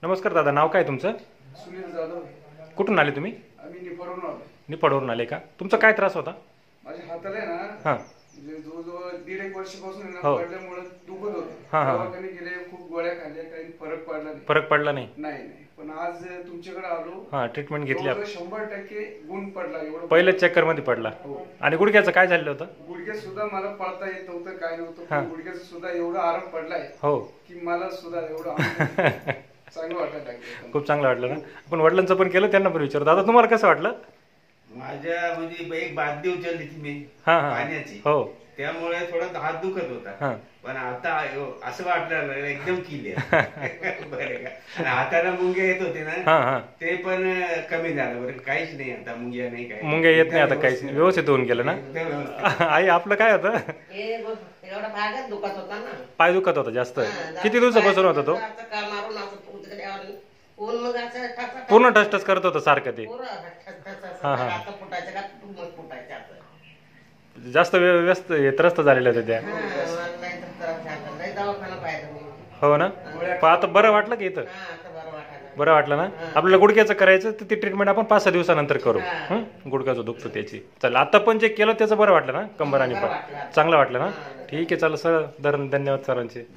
नमस्कार दादा, नाव काय तुमचं? सुनील जाधव. कुठून आले तुम्ही? आम्ही निफाडून आलो. निफाडवरून आले का? तुमचा काय त्रास होता? माझ्या हाताला आहे ना, हां म्हणजे जवळजवळ 1.5 वर्षापासून आहे ना, हो. पडल्यामुळे दुखत होतं. हां, हां. दवाखान्यात गेले, खूप गोळ्या खाल्ल्या, काही फरक पडला नाही. फरक पडला नाही? नाही. पण आज तुमच्याकडे आलो. हां, ट्रीटमेंट घेतली आपण. 100% गुण पडला. एवढं पहिल्याच चक्कर मध्ये पडला. हो. आणि गुडघ्याचं काय झालं होतं? गुडघ्यात सुद्धा मला पळता येत नव्हतं, काय नव्हतं. हां. पण गुडघ्याचं सुद्धा एवढा आराम पडलाय हो. की मला सुद्धा एवढं चांगलं वाटायला लागलं. खूप चांगलं वाटलं ना? आपण वडिलांचं पण केलं, त्यांना पण विचारू. दादा, तुम्हाला कसं वाटलं? माझ्या म्हणजे एक बादली उचलली थी मी हां हां पाण्याची, हो त्यामुळे थोडा हात दुखत होता. हां पण आता असं वाटलं ना एकदम क्लिअर. बरं का? आणि हाताला मुंग्या येत होते ना, हां हां ते पण कमी झालं. बरं, काहीच नाही आता, मुंग्या नाही, काय मुंग्या येत नाही आता, काहीच नाही, व्यवस्थित होऊन गेलं ना? एकदम व्यवस्थित. आई, आपलं काय होतं? एवढा भागच दुखत होता ना. पाय दुखत होता जास्त. किती दिवसापासून होता तो? मारून असं उचकड्यावर ऊन मग असं ठसठस- पूर्ण टचटच करत होतं सारखं ते? पुरं ठसठस असं. हां, हां. आता फुटायचं का मग फुटायचं असं. जास्त व्यस्त त्रस्त झालेल्या होत्या त्या. हा, मला नाही तर त्रास झाला. लय दवाखाना पाहिजे मी. हो ना? पण आता बरं वाटलं की इथं? हा, आता बरं वाटायला. बरं वाटलं ना? आपल्याला गुडघ्याचं करायचं तर ती ट्रीटमेंट आपण 5-6 दिवसानंतर करू. हां. गुडघ्याचं दुखतं त्याची. चल, आता पण जे केलं त्याचं बरं वाटलं ना? कंबर आणि बरं पाय वाटलं. चांगलं वाटलं ना? हां. ठीक आहे, चला सर, धन्यवाद सरांचे.